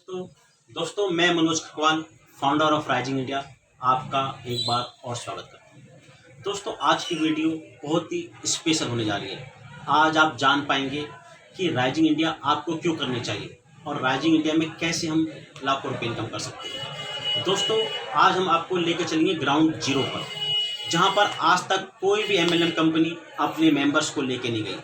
तो दोस्तों मैं Manoj Khakwal founder of rising India आपका एक बार और स्वागत करता हूँ। दोस्तों आज की वीडियो बहुत ही स्पेशल होने जा रही है। आज आप जान पाएंगे कि राइजिंग इंडिया आपको क्यों करनी चाहिए और राइजिंग इंडिया में कैसे हम लाखों रुपये इनकम कर सकते हैं। दोस्तों आज हम आपको लेकर चलेंगे ग्राउंड जीरो पर, जहाँ पर आज तक कोई भी एमएलएम कंपनी अपने मेंबर्स को लेके नहीं गई।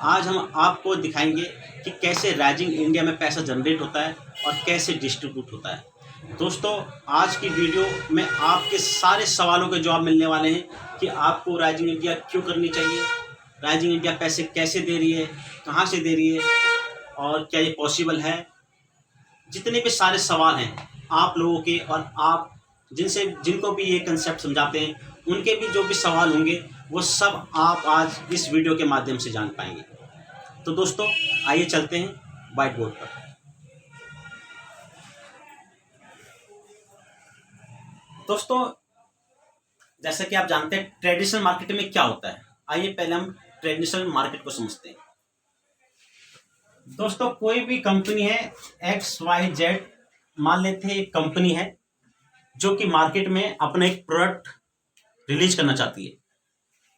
आज हम आपको दिखाएंगे कि कैसे राइजिंग इंडिया में पैसा जनरेट होता है और कैसे डिस्ट्रीब्यूट होता है। दोस्तों आज की वीडियो में आपके सारे सवालों के जवाब मिलने वाले हैं कि आपको राइजिंग इंडिया क्यों करनी चाहिए, राइजिंग इंडिया पैसे कैसे दे रही है, कहाँ से दे रही है और क्या ये पॉसिबल है। जितने भी सारे सवाल हैं आप लोगों के और आप जिनको भी ये कंसेप्ट समझाते हैं उनके भी जो भी सवाल होंगे वो सब आप आज इस वीडियो के माध्यम से जान पाएंगे। तो दोस्तों आइए चलते हैं व्हाइट बोर्ड पर। दोस्तों जैसा कि आप जानते हैं ट्रेडिशनल मार्केट में क्या होता है, आइए पहले हम ट्रेडिशनल मार्केट को समझते हैं। दोस्तों कोई भी कंपनी है XYZ, मान लेते हैं एक कंपनी है जो कि मार्केट में अपना एक प्रोडक्ट रिलीज करना चाहती है।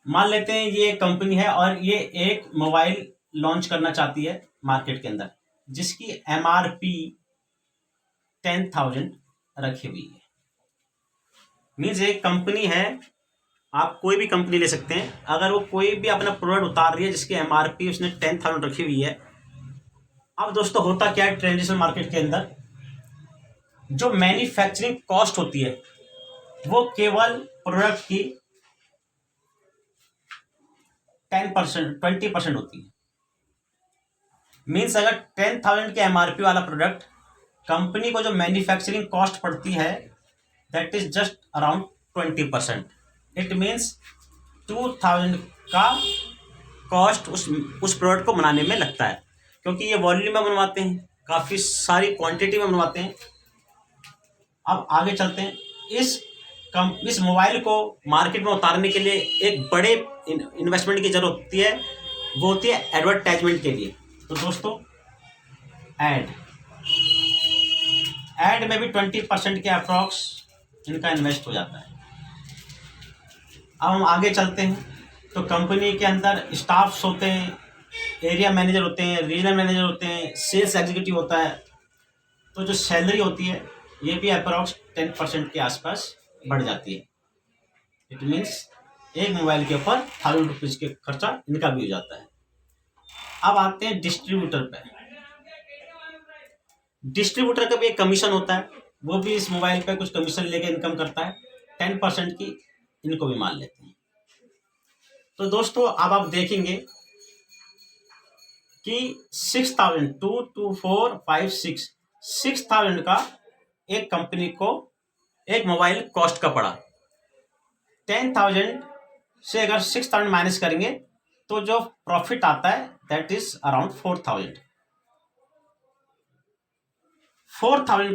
मान लेते हैं ये कंपनी है और ये एक मोबाइल लॉन्च करना चाहती है मार्केट के अंदर, जिसकी MRP 10,000 रखी हुई है। मीन्स एक कंपनी है, आप कोई भी कंपनी ले सकते हैं, अगर वो कोई भी अपना प्रोडक्ट उतार रही है जिसकी MRP उसने 10,000 रखी हुई है। अब दोस्तों होता क्या है ट्रेडिशनल मार्केट के अंदर, जो मैन्युफैक्चरिंग कॉस्ट होती है वो केवल प्रोडक्ट की 10% 20% होती है। मीन्स अगर 10,000 के MRP वाला प्रोडक्ट कंपनी को जो मैन्युफैक्चरिंग कॉस्ट पड़ती है that is just around 20%। It means 2,000 का कॉस्ट उस प्रोडक्ट को बनाने में लगता है, क्योंकि ये वॉल्यूम में बनवाते हैं, काफ़ी सारी क्वांटिटी में बनवाते हैं। अब आगे चलते हैं। इस मोबाइल को मार्केट में उतारने के लिए एक बड़े इन्वेस्टमेंट की जरूरत होती है, वो होती है एडवर्टाइजमेंट के लिए। तो दोस्तों एड में भी 20% के अप्रॉक्स इनका इन्वेस्ट हो जाता है। अब हम आगे चलते हैं तो कंपनी के अंदर स्टाफ्स होते हैं, एरिया मैनेजर होते हैं, रीजनल मैनेजर होते हैं, सेल्स एग्जीक्यूटिव होता है। तो जो सैलरी होती है ये भी अप्रॉक्स 10% के आसपास बढ़ जाती है। इट मीन्स एक मोबाइल के ऊपर 1,000 रुपीज़ के खर्चा इनका भी हो जाता है। अब आते हैं डिस्ट्रीब्यूटर पे। डिस्ट्रीब्यूटर का भी एक कमीशन होता है, वो भी इस मोबाइल पे कुछ कमीशन लेके इनकम करता है, 10% की इनको भी मान लेते हैं। तो दोस्तों अब आप देखेंगे कि 6,000 2 2 4 5 6,000 का एक कंपनी को एक मोबाइल कॉस्ट का पड़ा। 10,000 से अगर 6,000 माइनस करेंगे तो जो प्रॉफिट आता है दैट इज अराउंड 4,000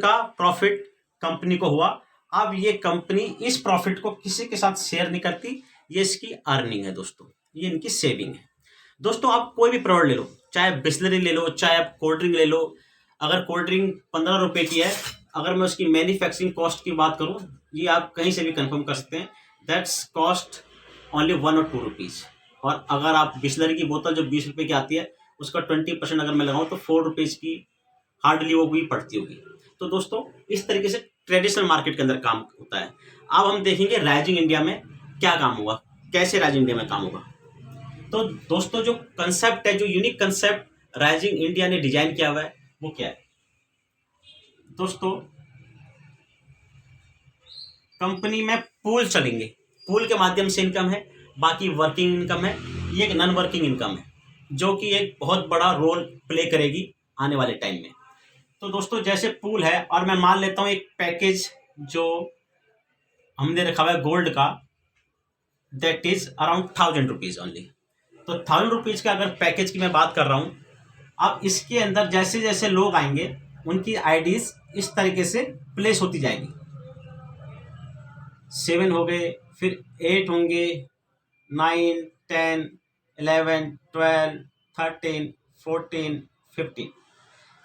का प्रॉफिट कंपनी को हुआ। अब ये कंपनी इस प्रॉफिट को किसी के साथ शेयर नहीं करती, ये इसकी अर्निंग है दोस्तों, ये इनकी सेविंग है। दोस्तों आप कोई भी प्रोडक्ट ले लो, चाहे बिस्लरी ले लो, चाहे आप कोल्ड ड्रिंक ले लो। अगर कोल्ड ड्रिंक 15 रुपए की है, अगर मैं उसकी मैन्युफैक्चरिंग कॉस्ट की बात करूं, ये आप कहीं से भी कंफर्म कर सकते हैं, दैट्स कॉस्ट ओनली 1 और 2 रुपीज़। और अगर आप बिस्लरी की बोतल जो 20 रुपए की आती है उसका 20% अगर मैं लगाऊं तो 4 रुपीज़ की हार्डली वो भी पड़ती होगी। तो दोस्तों इस तरीके से ट्रेडिशनल मार्केट के अंदर काम होता है। अब हम देखेंगे राइजिंग इंडिया में क्या काम होगा, कैसे राइजिंग इंडिया में काम होगा। तो दोस्तों जो कंसेप्ट है, जो यूनिक कंसेप्ट राइजिंग इंडिया ने डिजाइन किया हुआ है वो क्या है। दोस्तों कंपनी में पूल चलेंगे, पूल के माध्यम से इनकम है, बाकी वर्किंग इनकम है, ये एक नॉन वर्किंग इनकम है जो कि एक बहुत बड़ा रोल प्ले करेगी आने वाले टाइम में। तो दोस्तों जैसे पूल है और मैं मान लेता हूँ एक पैकेज जो हमने रखा हुआ है गोल्ड का, that is around 1,000 rupees only. तो 1,000 रुपीज़ का अगर पैकेज की मैं बात कर रहा हूँ, अब इसके अंदर जैसे जैसे लोग आएंगे उनकी आईडीज इस तरीके से प्लेस होती जाएगी। 7 हो गए, फिर 8 होंगे, 9 10 11 12 13 14 15।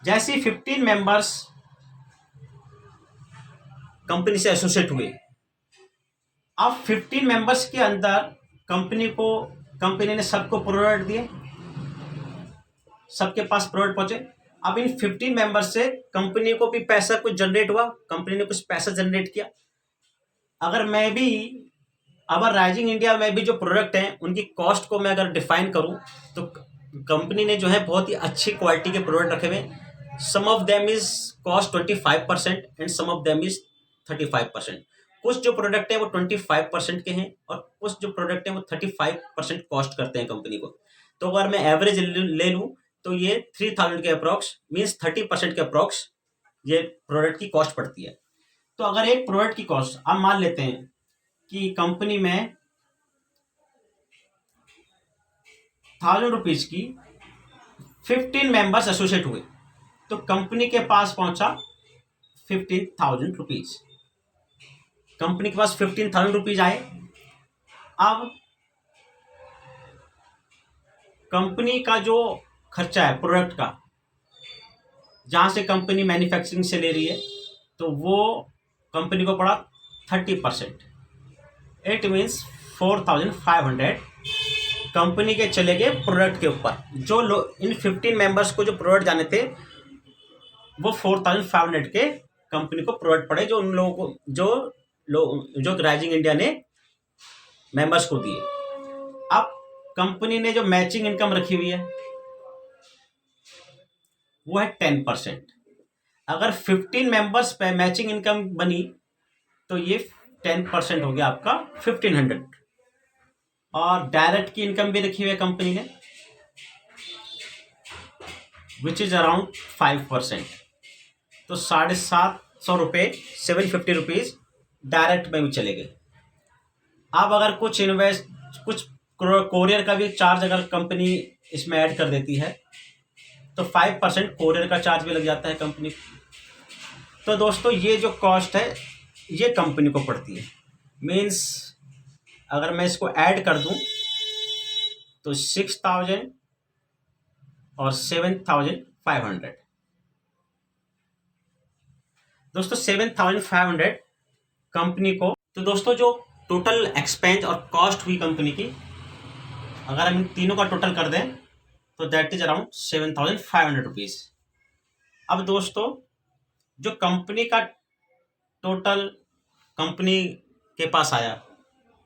जैसे 15 मेंबर्स कंपनी से एसोसिएट हुए। अब 15 मेंबर्स के अंदर कंपनी ने सबको प्रोडक्ट दिए, सबके पास प्रोडक्ट पहुंचे। अब इन 15 मेंबर्स से कंपनी को भी पैसा कुछ जनरेट हुआ, कंपनी ने कुछ पैसा जनरेट किया। अगर राइजिंग इंडिया में भी जो प्रोडक्ट हैं उनकी कॉस्ट को मैं अगर डिफाइन करूं तो कंपनी ने जो है बहुत ही अच्छी क्वालिटी के प्रोडक्ट रखे हुए। Some of them is cost 25% and some of them is 35%। कुछ जो प्रोडक्ट है वो 25% के हैं और कुछ जो प्रोडक्ट है वो 35% कॉस्ट करते हैं कंपनी को। तो अगर मैं एवरेज ले लूँ तो ये 3000 के अप्रॉक्स मीन्स 30% के अप्रॉक्स ये प्रोडक्ट की कॉस्ट पड़ती है। तो अगर एक प्रोडक्ट की कॉस्ट आप मान लेते हैं कि कंपनी में 1000 रुपीज की 15 मेंबर्स एसोसिएट हुए तो कंपनी के पास पहुंचा 15,000 रुपीज। कंपनी के पास 15,000 रुपीज आए। अब कंपनी का जो खर्चा है प्रोडक्ट का, जहां से कंपनी मैन्युफैक्चरिंग से ले रही है, तो वो कंपनी को पड़ा 30%। इट मीन्स 4,500 कंपनी के चले गए प्रोडक्ट के ऊपर। जो लोग इन 15 मेंबर्स को जो प्रोडक्ट जाने थे वो 4,500 के कंपनी को प्रोडक्ट पड़े, जो उन लोगों को जो राइजिंग इंडिया ने मेंबर्स को दिए। अब कंपनी ने जो मैचिंग इनकम रखी हुई है वो है 10%। अगर 15 मेंबर्स पे मैचिंग इनकम बनी तो ये 10% हो गया आपका 1500। और डायरेक्ट की इनकम भी रखी हुई है कंपनी ने विच इज अराउंड 5%। तो 750 रुपये 750 रुपीज डायरेक्ट में भी चले गए। अब अगर कुछ कोरियर का भी चार्ज अगर कंपनी इसमें ऐड कर देती है तो 5% कोरियर का चार्ज भी लग जाता है कंपनी को। तो दोस्तों ये जो कॉस्ट है ये कंपनी को पड़ती है। मीन्स अगर मैं इसको ऐड कर दूं तो 6,000 और 7,500। दोस्तों 7,500 कंपनी को। तो दोस्तों जो टोटल एक्सपेंस और कॉस्ट हुई कंपनी की, अगर हम इन तीनों का टोटल कर दें तो दैट इज अराउंड 7,500 रुपीज। अब दोस्तों जो कंपनी का टोटल कंपनी के पास आया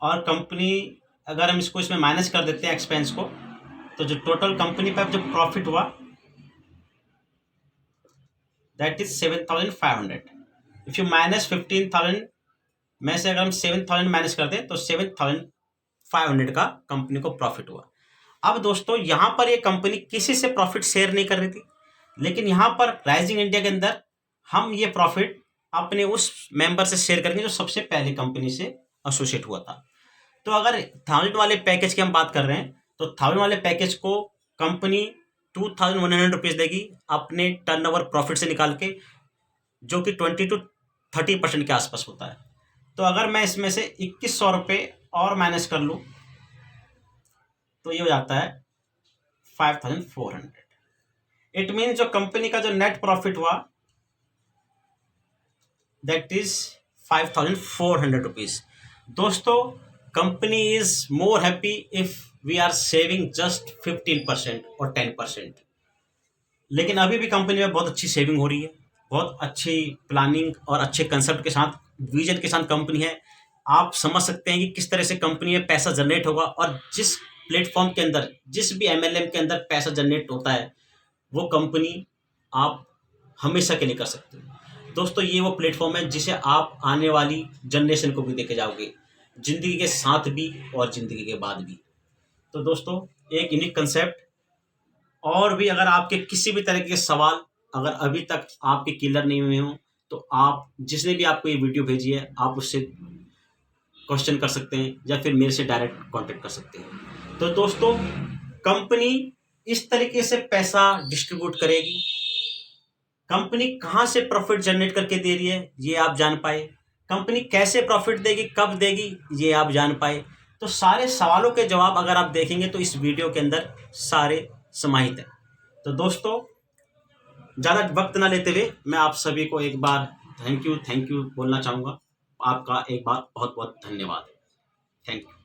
और कंपनी अगर हम इसमें माइनस कर देते हैं एक्सपेंस को, तो जो टोटल कंपनी पर जो प्रॉफिट हुआ that is 7,500। If you minus 15,000 में से अगर हम 7,000 माइनस कर दें तो 7,500 का कंपनी को प्रॉफिट हुआ। अब दोस्तों यहाँ पर ये कंपनी किसी से प्रॉफिट शेयर नहीं कर रही थी, लेकिन यहाँ पर राइजिंग इंडिया के अंदर हम ये प्रॉफिट अपने उस मेंबर से शेयर करेंगे जो सबसे पहले कंपनी से एसोसिएट हुआ था। तो अगर 1000 वाले पैकेज की हम बात कर रहे हैं तो 1000 वाले पैकेज को कंपनी 2,100 रुपीज़ देगी अपने टर्नओवर प्रॉफिट से निकाल के, जो कि 20 to 30% के आसपास होता है। तो अगर मैं इसमें से 2,100 रुपये और माइनस कर लूँ तो ये हो जाता है 5,400। इट मीन्स जो कंपनी का जो नेट प्रॉफिट हुआ दैट इज 5,400 रुपीज। दोस्तों company is more happy if we are saving just 15% और 10%। लेकिन अभी भी कंपनी में बहुत अच्छी सेविंग हो रही है, बहुत अच्छी प्लानिंग और अच्छे कंसेप्ट के साथ, विजन के साथ कंपनी है। आप समझ सकते हैं कि किस तरह से कंपनी में पैसा जनरेट होगा, और जिस प्लेटफॉर्म के अंदर, जिस भी MLM के अंदर पैसा जनरेट होता है वो कंपनी आप हमेशा के लिए कर सकते हो। दोस्तों ये वो प्लेटफॉर्म है जिसे आप आने वाली जनरेशन को भी देके जाओगे, ज़िंदगी के साथ भी और ज़िंदगी के बाद भी। तो दोस्तों एक यूनिक कंसेप्ट। और भी अगर आपके किसी भी तरह के सवाल अगर अभी तक आपके क्लियर नहीं हुए हों तो आप जिसने भी आपको ये वीडियो भेजी है आप उससे क्वेश्चन कर सकते हैं या फिर मेरे से डायरेक्ट कांटेक्ट कर सकते हैं। तो दोस्तों कंपनी इस तरीके से पैसा डिस्ट्रीब्यूट करेगी, कंपनी कहाँ से प्रॉफिट जनरेट करके दे रही है ये आप जान पाए, कंपनी कैसे प्रॉफिट देगी, कब देगी, ये आप जान पाए। तो सारे सवालों के जवाब अगर आप देखेंगे तो इस वीडियो के अंदर सारे समाहित हैं। तो दोस्तों ज़्यादा वक्त ना लेते हुए मैं आप सभी को एक बार थैंक यू बोलना चाहूँगा। आपका एक बार बहुत बहुत धन्यवाद। Thank you.